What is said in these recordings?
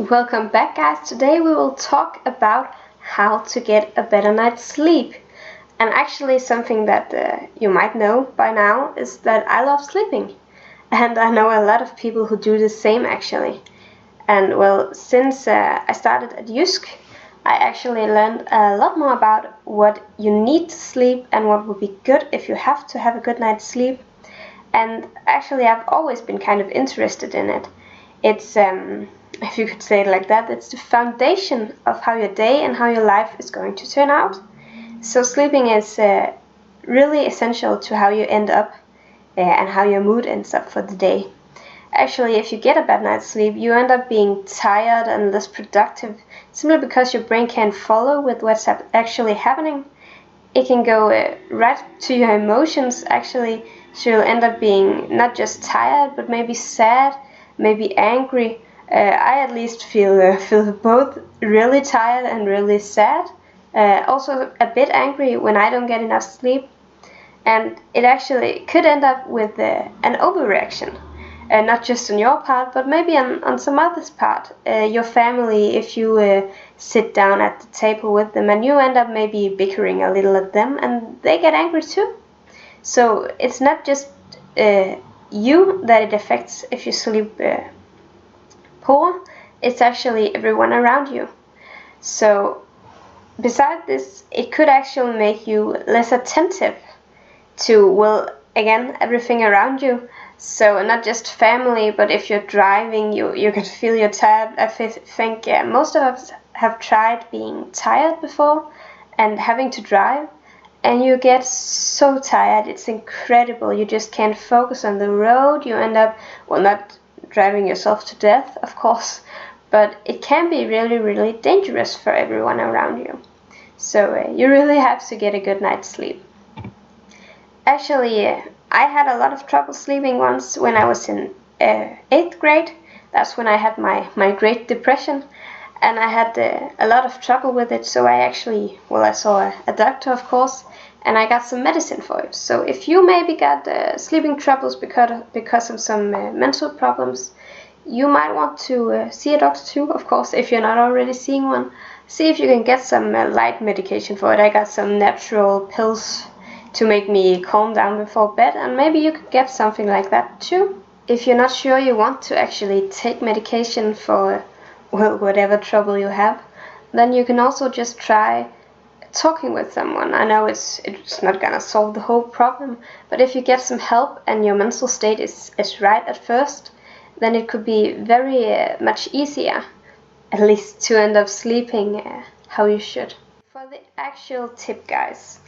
Welcome back, guys. Today we will talk about how to get a better night's sleep. And actually something that you might know by now is that I love sleeping. And I know a lot of people who do the same actually. And well, since I started at Jysk, I actually learned a lot more about what you need to sleep and what would be good if you have to have a good night's sleep. And actually I've always been kind of interested in it. It's if you could say it like that, it's the foundation of how your day and how your life is going to turn out. So sleeping is really essential to how you end up and how your mood ends up for the day. Actually, if you get a bad night's sleep, you end up being tired and less productive simply because your brain can't follow with what's actually happening. It can go right to your emotions actually, so you'll end up being not just tired but maybe sad, maybe angry. I at least feel both really tired and really sad. Also a bit angry when I don't get enough sleep, and it actually could end up with an overreaction, not just on your part, but maybe on some other's part. Your family, if you sit down at the table with them and you end up maybe bickering a little at them, and they get angry too. So it's not just you that it affects if you sleep poor, it's actually everyone around you. So besides this, it could actually make you less attentive to, well, again, everything around you. So not just family, but if you're driving, you can feel you're tired. I think most of us have tried being tired before and having to drive, and you get so tired, it's incredible. You just can't focus on the road. You end up, well, not driving yourself to death, of course, but it can be really, really dangerous for everyone around you. So you really have to get a good night's sleep. Actually, I had a lot of trouble sleeping once when I was in 8th grade. That's when I had my Great Depression, and I had a lot of trouble with it. So I actually, well, I saw a doctor, of course, and I got some medicine for it. So if you maybe got sleeping troubles because of some mental problems, you might want to see a doctor too, of course, if you're not already seeing one. See if you can get some light medication for it. I got some natural pills to make me calm down before bed, and maybe you could get something like that too. If you're not sure you want to actually take medication for, well, whatever trouble you have, then you can also just try talking with someone. I know it's not gonna solve the whole problem, but if you get some help and your mental state is right at first, then it could be very much easier, at least, to end up sleeping how you should. For the actual tip, guys,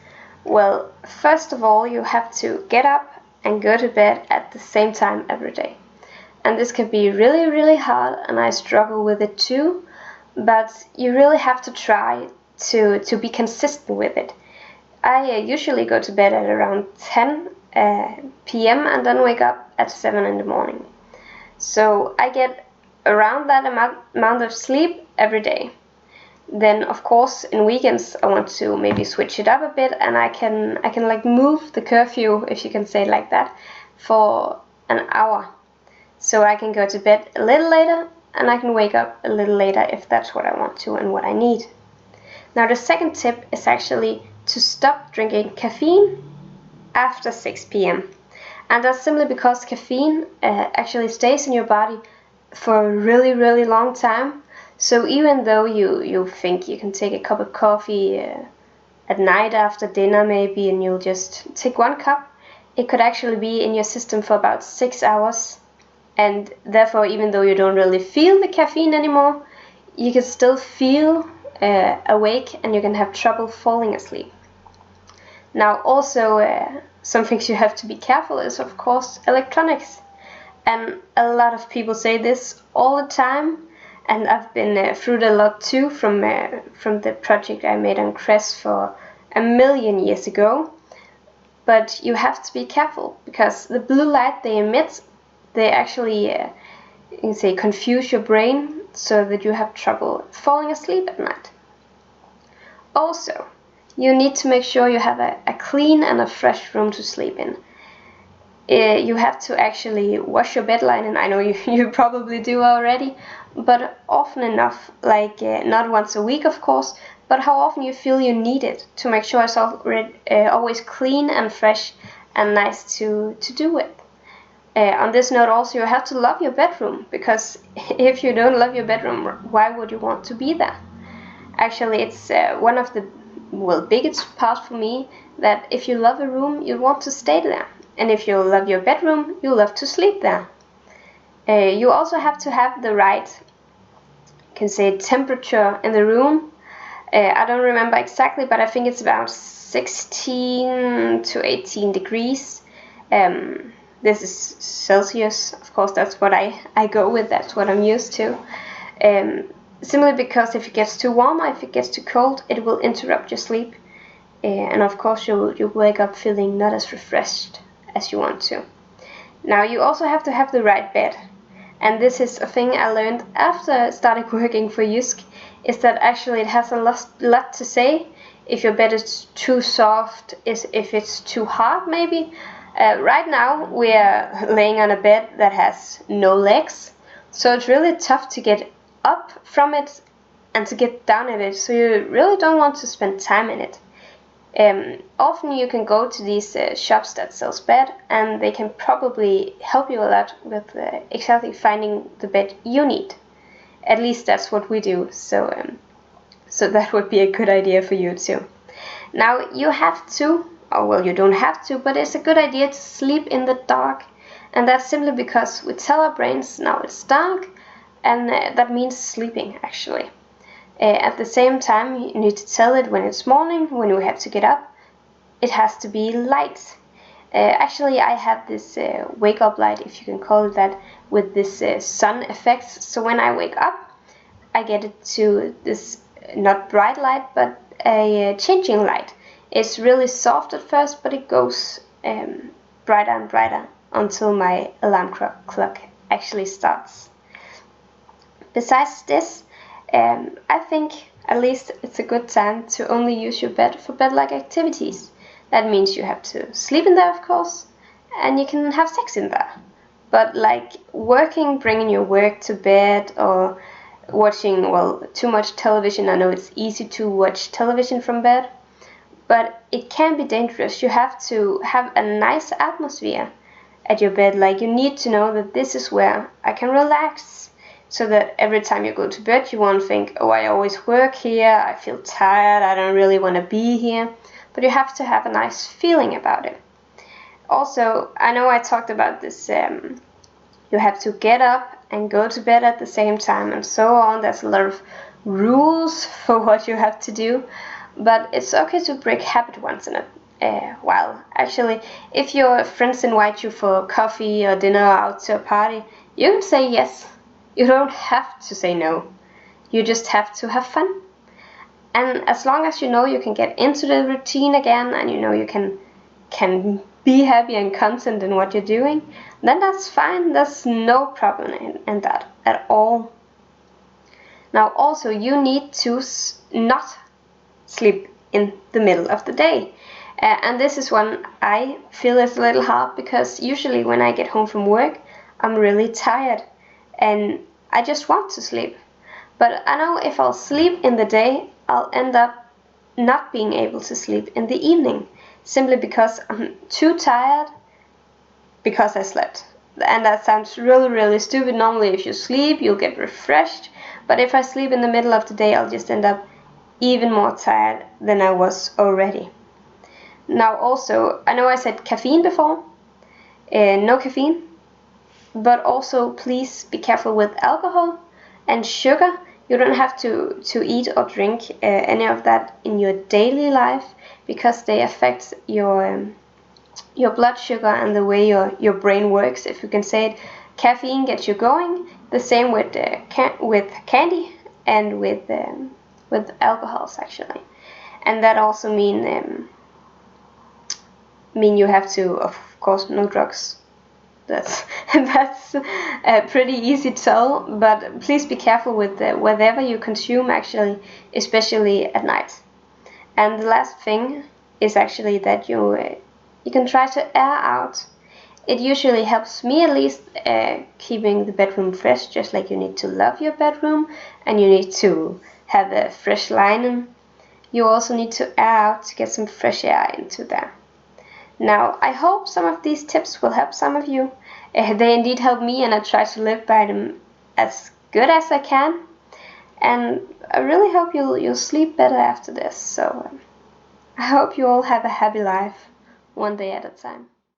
well, first of all, you have to get up and go to bed at the same time every day. And this can be really, really hard, and I struggle with it too, but you really have to try to be consistent with it. I usually go to bed at around 10 p.m. and then wake up at 7 in the morning. So I get around that amount of sleep every day. Then of course in weekends I want to maybe switch it up a bit, and I can like move the curfew, if you can say it like that, for an hour. So I can go to bed a little later and I can wake up a little later if that's what I want to and what I need. Now the second tip is actually to stop drinking caffeine after 6 p.m. And that's simply because caffeine actually stays in your body for a really, really long time. So even though you think you can take a cup of coffee at night after dinner maybe, and you'll just take one cup, it could actually be in your system for about 6 hours. And therefore, even though you don't really feel the caffeine anymore, you can still feel awake and you can have trouble falling asleep. Now also some things you have to be careful is, of course, electronics. And a lot of people say this all the time, and I've been through it a lot too from the project I made on Crest for a million years ago. But you have to be careful, because the blue light they emit, they actually you can say confuse your brain so that you have trouble falling asleep at night. Also, you need to make sure you have a clean and a fresh room to sleep in. You have to actually wash your bed linen. I know you probably do already, but often enough, like not once a week of course, but how often you feel you need it to make sure it's always clean and fresh and nice to do with. On this note also, you have to love your bedroom, because if you don't love your bedroom, why would you want to be there? Actually, it's one of the biggest parts for me, that if you love a room, you want to stay there, and if you love your bedroom, you love to sleep there. You also have to have the right, you can say, temperature in the room. I don't remember exactly, but I think it's about 16 to 18 degrees. This is Celsius, of course. That's what I go with. That's what I'm used to. Simply because if it gets too warm or if it gets too cold, it will interrupt your sleep, and of course you'll wake up feeling not as refreshed as you want to. Now you also have to have the right bed, and this is a thing I learned after I started working for Jysk, is that actually it has a lot to say if your bed is too soft, if it's too hard maybe. Right now we are laying on a bed that has no legs, so it's really tough to get up from it and to get down in it, so you really don't want to spend time in it. Often you can go to these shops that sells bed, and they can probably help you a lot with exactly finding the bed you need. At least that's what we do, so that would be a good idea for you too. Now you have to, or well, you don't have to, but it's a good idea to sleep in the dark, and that's simply because we tell our brains now it's dark, and that means sleeping actually. At the same time, you need to tell it when it's morning, when you have to get up, it has to be light. Actually, I have this wake up light, if you can call it that, with this sun effect. So when I wake up, I get it to this not bright light, but a changing light. It's really soft at first, but it goes brighter and brighter until my alarm clock actually starts. Besides this, I think at least it's a good time to only use your bed for bed-like activities. That means you have to sleep in there, of course, and you can have sex in there. But like working, bringing your work to bed, or watching, well, too much television. I know it's easy to watch television from bed, but it can be dangerous. You have to have a nice atmosphere at your bed. Like, you need to know that this is where I can relax, so that every time you go to bed you won't think, oh, I always work here, I feel tired, I don't really want to be here. But you have to have a nice feeling about it. Also, I know I talked about this, you have to get up and go to bed at the same time and so on. There's a lot of rules for what you have to do, but it's okay to break habit once in a while. Actually, if your friends invite you for coffee or dinner or out to a party, you can say yes. You don't have to say no. You just have to have fun. And as long as you know you can get into the routine again, and you know you can be happy and content in what you're doing, then that's fine. There's no problem in that at all. Now also, you need to not sleep in the middle of the day. And this is one I feel is a little hard, because usually when I get home from work, I'm really tired and I just want to sleep. But I know if I'll sleep in the day, I'll end up not being able to sleep in the evening, simply because I'm too tired because I slept. And that sounds really, really stupid. Normally if you sleep, you'll get refreshed. But if I sleep in the middle of the day, I'll just end up even more tired than I was already. Now also, I know I said caffeine before. No caffeine. But also, please be careful with alcohol and sugar. You don't have to eat or drink any of that in your daily life, because they affect your blood sugar and the way your brain works, if you can say it. Caffeine gets you going. The same with candy and with alcohols actually. And that also mean you have to, of course, no drugs. That's pretty easy to tell, but please be careful with whatever you consume actually, especially at night. And the last thing is actually that you can try to air out It usually helps me, at least, keeping the bedroom fresh, just like you need to love your bedroom and you need to have a fresh linen. You also need to air out to get some fresh air into there. Now, I hope some of these tips will help some of you. They indeed help me, and I try to live by them as good as I can. And I really hope you'll sleep better after this. So I hope you all have a happy life, one day at a time.